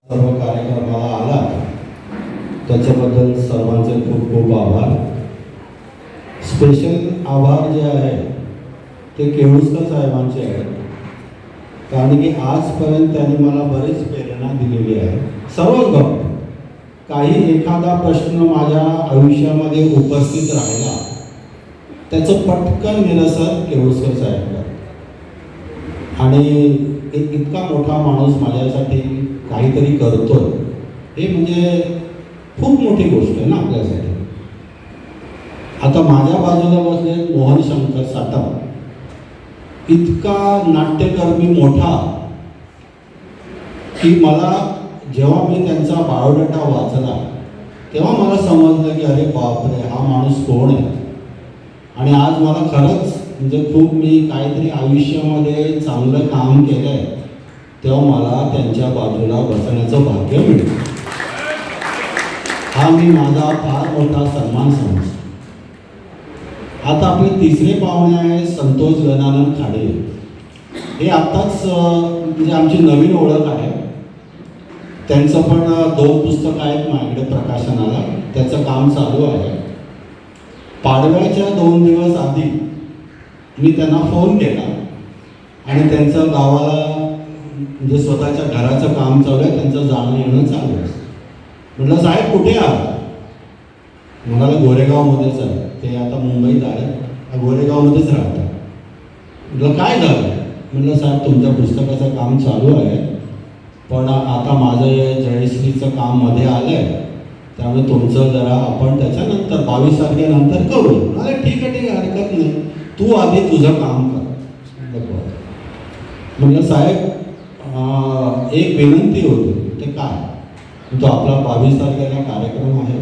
सर्व कार्यक्रमाला आला त्याच्याबद्दल सर्वांचे खूप खूप आभार. स्पेशल आभार जे आहे ते केळुसकर साहेबांचे आहेत, कारण की आजपर्यंत त्यांनी मला बरीच प्रेरणा दिलेली आहे. सर्वच बाबतीत काही एखादा प्रश्न माझ्या आयुष्यामध्ये उपस्थित राहिला त्याचं पटकन निरसन केळुसकर साहेब करतात. आणि एक इतका मोठा माणूस माझ्यासाठी काहीतरी करतोय हे म्हणजे खूप मोठी गोष्ट आहे ना आपल्यासाठी. आता माझ्या बाजूला बसले मोहन शंकर साटम, इतका नाट्यकर्मी मोठा की मला जेव्हा मी त्यांचा बायोडाटा वाचला तेव्हा मला समजलं की अरे बापरे, हा माणूस कोण आहे. आणि आज मला खरंच म्हणजे खूप मी काहीतरी आयुष्यामध्ये चांगलं काम केलं आहे तेव्हा मला त्यांच्या बाजूला बसण्याचं भाग्य मिळतं. हा मी माझा फार मोठा सन्मान समजतो. आता आपले तिसरे पाहुणे आहे संतोष गजानन खाडे. हे आत्ताच म्हणजे आमची नवीन ओळख आहे. त्यांचं पण 2 पुस्तकं आहेत माझ्याकडे प्रकाशनाला, त्याचं काम चालू आहे. पाडव्याच्या 2 दिवस आधी मी त्यांना फोन केला आणि त्यांचं गावाला म्हणजे स्वतःच्या घराचं काम चालू आहे, त्यांचं जाणं येणं चालू आहे. म्हटलं साहेब कुठे आहात? म्हणाला गोरेगावमध्येच आहे. ते आता मुंबईत आहे, गोरेगावमध्येच राहतात. म्हटलं काय झालं? म्हटलं साहेब तुमच्या पुस्तकाचं काम चालू आहे, पण आता माझं जयश्रीचं काम मध्ये आलं आहे, त्यामुळे तुमचं जरा आपण त्याच्यानंतर 22 तारखेनंतर करू. अरे ठीक आहे हरकत नाही, तू आधी तुझं काम कर. म्हटलं साहेब एक विनंती होती. ते काय? तो आपला 22 तारखेला कार्यक्रम आहे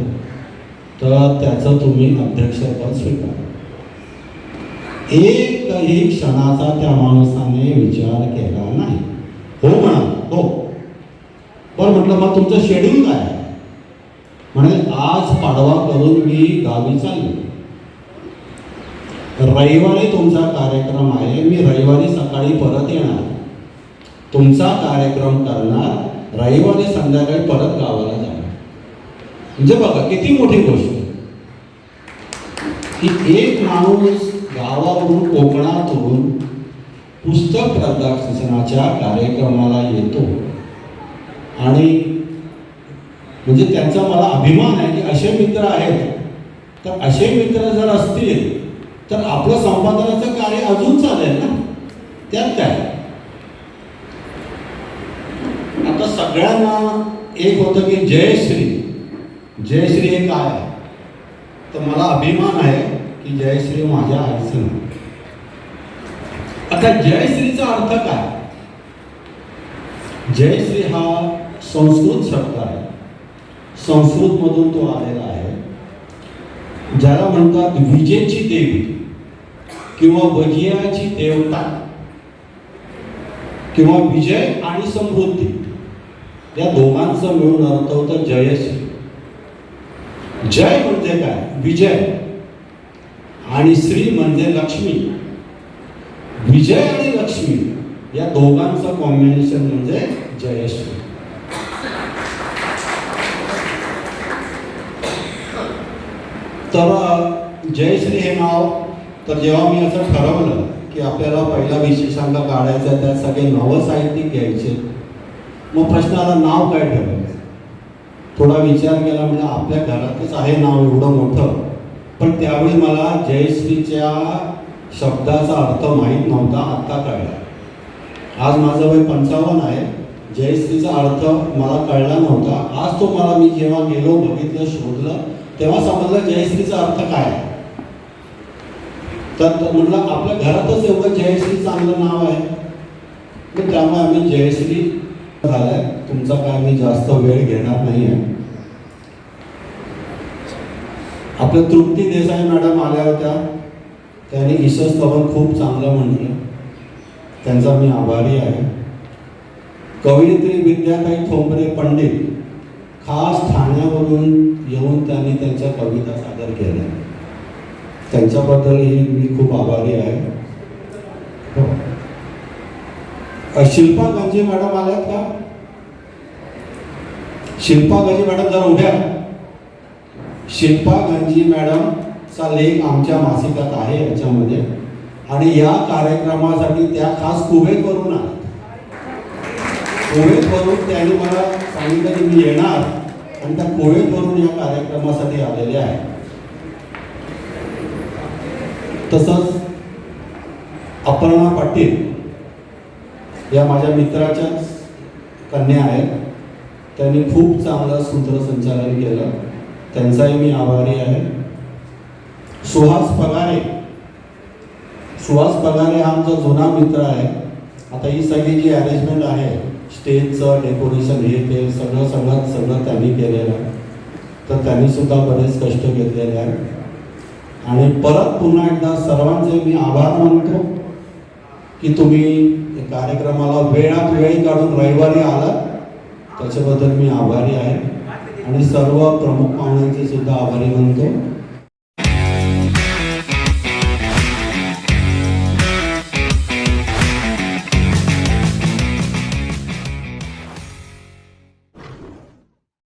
तर त्याचं तुम्ही अध्यक्षपद स्वीकार. एकही क्षणाचा त्या माणसाने विचार केला नाही. हो म्हणा, हो. बरं म्हटलं मग तुमचं शेड्यूल काय आहे? म्हणे आज पाडवा करून मी गावी चाललो, रविवारी तुमचा कार्यक्रम आहे, मी रविवारी सकाळी परत येणार, तुमचा कार्यक्रम करणार, रविवारी संध्याकाळी परत गावाला जाणार. म्हणजे बघा किती मोठी गोष्ट की एक माणूस गावावरून कोकणातून पुस्तक प्रदर्शनाच्या कार्यक्रमाला येतो. आणि म्हणजे त्यांचा मला अभिमान आहे की असे मित्र आहेत. तर असे मित्र जर असतील तर आपलं संपादनाचं कार्य अजून चालेल ना, त्यात काय. आता सगळ्यांना एक होतं की जयश्री हे काय आहे, तर मला अभिमान आहे की जयश्री माझ्या आईचं नाव. आता जयश्रीचा अर्थ काय? जयश्री हा संस्कृत शब्द आहे, संस्कृतमधून तो आलेला आहे. ज्याला म्हणतात विजेची देवी किंवा विजयाची देवता किंवा विजय आणि समृद्धी या दोघांचं मिळून अर्थ होतं जयश्री. जय म्हणजे काय? विजय. आणि श्री म्हणजे लक्ष्मी. विजय आणि लक्ष्मी या दोघांचं कॉम्बिनेशन म्हणजे जयश्री. तर जयश्री हे नाव, तर जेव्हा मी असं ठरवलं की आपल्याला पहिला विशेषांक काढायचा आहे, त्यात सगळे नवसाहित्यिक घ्यायचे, मग प्रश्न आला नाव काय ठेवायचं. थोडा विचार केला, म्हणजे आपल्या घरातच आहे नाव एवढं मोठं, पण त्यावेळी मला जयश्रीच्या शब्दाचा अर्थ माहीत नव्हता, आत्ता कळला. आज माझं वय 55 आहे. जयश्रीचा अर्थ मला कळला नव्हता. आज तो मला मी जेव्हा गेलो, बघितलं, शोधलं, तेव्हा समजलं जयश्रीचा अर्थ काय आहे. तर म्हटलं आपल्या घरातच एवढं जयश्री चांगलं नाव आहे, तर त्यामुळे आम्ही जयश्री झालाय. तुमचा काय मी जास्त वेळ घेणार नाही आहे. आपल्या तृप्ती देसाई मॅडम आल्या होत्या, त्यांनी ईशस्तवन खूप चांगलं म्हटलं, त्यांचा मी आभारी आहे. कवयित्री विद्याताई ठोंबरे पंडित खास ठाण्यावरून येऊन त्यांनी त्यांच्या कविता सादर केल्या, त्यांच्याबद्दलही मी खूप आभारी आहे. शिल्पा गंजे मॅडम आल्यात का? शिल्पा गंजी मॅडम जरा उभ्या. शिल्पा गंजी मॅडमचा लेख आमच्या मासिकात आहे याच्यामध्ये, आणि या कार्यक्रमासाठी त्या खास कुवेतवरून आल्या. कुवेतवरून त्यांनी मला सांगितलं की मी येणार, आणि त्या कुवेतवरून या कार्यक्रमासाठी आलेल्या आहे. तसंच अपर्णा पाटील या माझ्या मित्राच्याच कन्या आहेत. त्यांनी खूप चांगलं सूत्रसंचालन केलं, त्यांचाही मी आभारी आहे. सुहास पगारे हा आमचा जुना मित्र आहे. आता ही सगळी जी अरेंजमेंट आहे, स्टेजचं डेकोरेशन हे ते सगळं त्यांनी केलेलं आहे. तर त्यांनी सुद्धा बरेच कष्ट घेतलेले आहे. आणि परत पुन्हा एकदा सर्वांचे मी आभार मानतो की तुम्ही कार्यक्रमाला वेळात वेळ काढून रविवारी आलात, त्याच्याबद्दल मी आभारी आहे. आणि सर्व प्रमुख पाहुण्यांचे सुद्धा आभारी मानतो.